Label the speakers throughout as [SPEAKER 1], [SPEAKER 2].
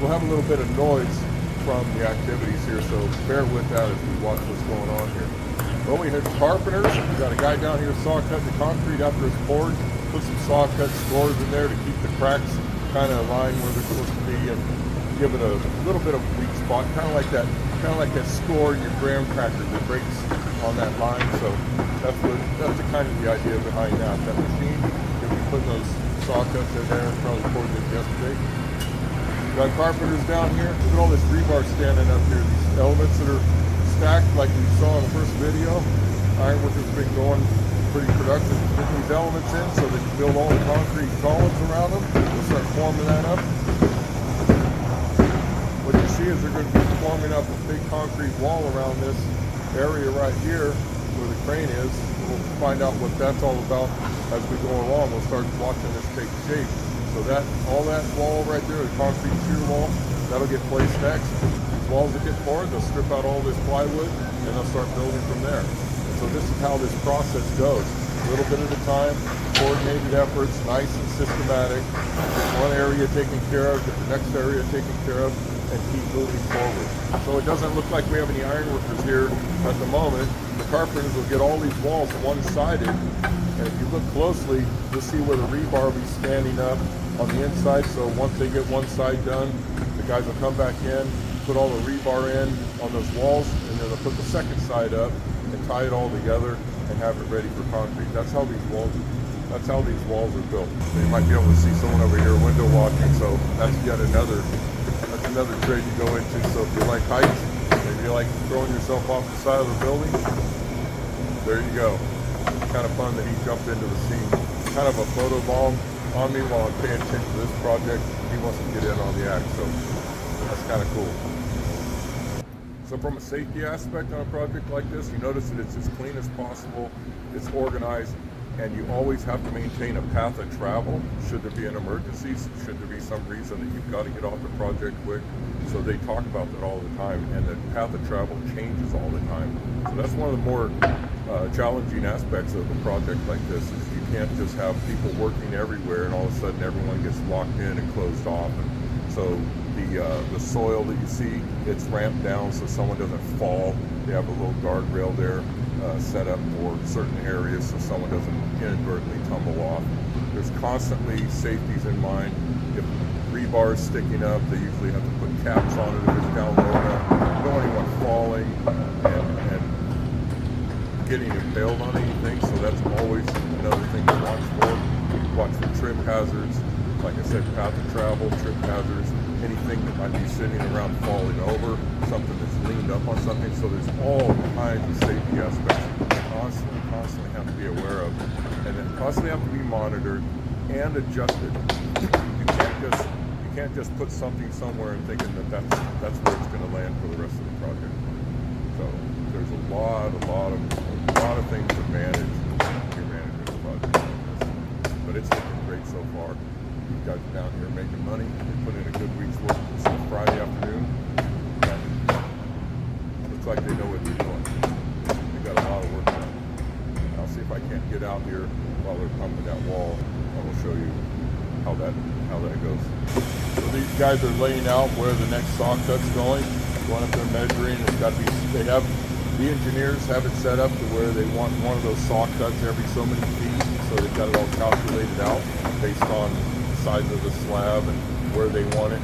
[SPEAKER 1] we'll have a little bit of noise from the activities here, so bear with that as we watch what's going on here. Well, we hit Carpenters. We got a guy down here saw cutting the concrete after it's poured. Put some saw cut scores in there to keep the cracks kind of aligned where they're supposed to be, and give it a little bit of weak spot, kind of like that score in your graham cracker that breaks on that line. So that's the kind of the idea behind that. That machine, if we put those saw cuts in there, probably poured it yesterday. Got Carpenters down here. Look at all this rebar standing up here. These elements that are stacked like we saw in the first video. Ironworkers have been going pretty productive, putting these elements in so they can build all the concrete columns around them. We'll start forming that up. What you see is they're going to be forming up a big concrete wall around this area right here where the crane is. We'll find out what that's all about as we go along. We'll start watching this take shape. So all that wall right there, the concrete shear wall, that'll get placed next. These walls that get poured, they'll strip out all this plywood and they'll start building from there. And so this is how this process goes. A little bit at a time, coordinated efforts, nice and systematic. Get one area taken care of, get the next area taken care of, and keep moving forward. So it doesn't look like we have any ironworkers here at the moment. The carpenters will get all these walls one-sided, and if you look closely, you'll see where the rebar will be standing up on the inside. So once they get one side done, the guys will come back in, put all the rebar in on those walls, and then they'll put the second side up and tie it all together and have it ready for concrete. That's how these walls are built. You might be able to see someone over here window watching, so that's yet another trade you go into. So if you like heights, maybe you like throwing yourself off the side of the building, there you go. Kind of fun that he jumped into the scene. Kind of a photo bomb on me while I'm paying attention to this project. He wants to get in on the act, so that's kind of cool. So from a safety aspect on a project like this, you notice that it's as clean as possible, it's organized, and you always have to maintain a path of travel should there be an emergency, should there be some reason that you've got to get off the project quick. So they talk about that all the time, and the path of travel changes all the time. So that's one of the more challenging aspects of a project like this, is you can't just have people working everywhere and all of a sudden everyone gets locked in and closed off. And so the soil that you see, it's ramped down so someone doesn't fall. They have a little guardrail there set up for certain areas so someone doesn't inadvertently tumble off. There's constantly safeties in mind. If rebar is sticking up, they usually have to put caps on it if it's down low enough. You don't want anyone falling and getting impaled on anything, so that's always another thing to watch for. Watch for trip hazards. Like I said, path of travel, trip hazards, anything that might be sitting around falling over, something that's leaned up on something. So there's all kinds of safety aspects you constantly have to be aware of, and then constantly have to be monitored and adjusted. You can't just put something somewhere and thinking that that's where it's going to land for the rest of the project. So there's a lot of things to manage when you're managing a project like this. But it's looking great so far. These guys are down here making money. They put in a good week's work this Friday afternoon. And looks like they know what they're doing. They got a lot of work done. I'll see if I can't get out here while they're pumping that wall. I will show you how that goes. So these guys are laying out where the next saw cut's going up there measuring. It's got to be. The engineers have it set up to where they want one of those saw cuts every so many feet. So they've got it all calculated out based on the size of the slab and where they want it,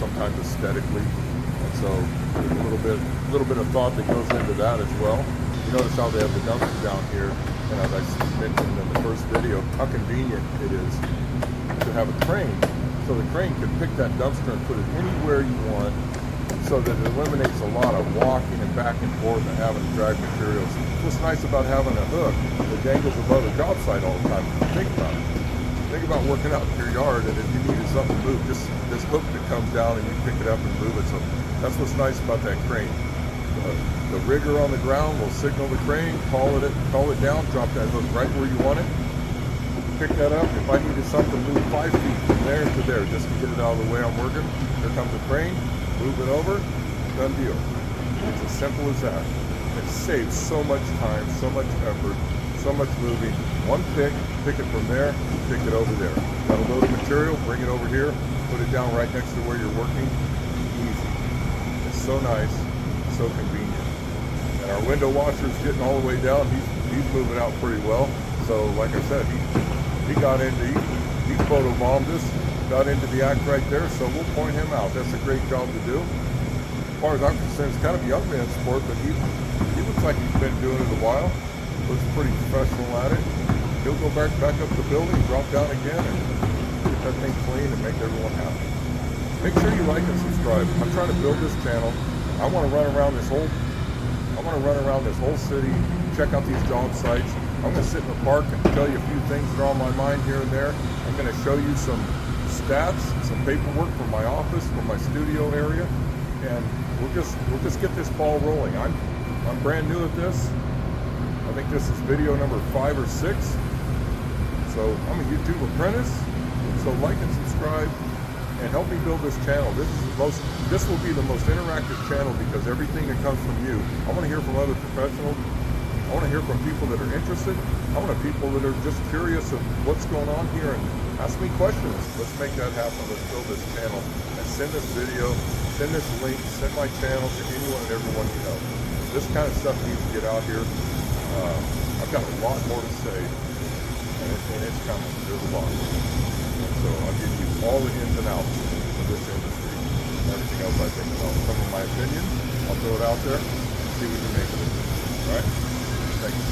[SPEAKER 1] sometimes aesthetically. And so there's a little bit of thought that goes into that as well. You notice how they have the dumpster down here, and as I mentioned in the first video, how convenient it is to have a crane. So the crane can pick that dumpster and put it anywhere you want, so that it eliminates a lot of walking and back and forth and having to drag materials. What's nice about having a hook that dangles above the job site all the time? Think about it. Think about working out in your yard, and if you needed something to move, just this hook that comes down and you pick it up and move it. So that's what's nice about that crane. The rigger on the ground will signal the crane, call it down, drop that hook right where you want it. Pick that up. If I needed something to move 5 feet from there to there just to get it out of the way I'm working, here comes the crane. Move it over, done deal. It's as simple as that. It saves so much time, so much effort, so much moving. One pick it from there, pick it over there. Got a load of material, bring it over here, put it down right next to where you're working, so nice, so convenient. And our window washer's getting all the way down. He's moving out pretty well. So like I said, he got into, he photobombed us, got into the act right there, so we'll point him out. That's a great job to do. As far as I'm concerned, it's kind of a young man's sport, but he looks like he's been doing it a while. Looks pretty professional at it. He'll go back up the building, drop down again, and get that thing clean and make everyone happy. Make sure you like and subscribe. I'm trying to build this channel. I want to run around this whole city, check out these job sites. I'm going to sit in the park and tell you a few things that are on my mind here and there. I'm going to show you some stats, some paperwork from my office, from my studio area, and we'll just get this ball rolling. I'm brand new at this. I think this is video number 5 or 6. So I'm a YouTube apprentice. So like and subscribe and help me build this channel. This will be the most interactive channel because everything that comes from you. I want to hear from other professionals. I want to hear from people that are interested. I want people that are just curious of what's going on here and ask me questions. Let's make that happen. Let's build this channel and send this video, send this link, send my channel to anyone and everyone you know. This kind of stuff needs to get out here. I've got a lot more to say, and it's coming. There's a lot. And so I'll give you all the ins and outs of this industry and everything else I think about. Some of my opinion, I'll throw it out there and see what you make of it. All right? Thank you.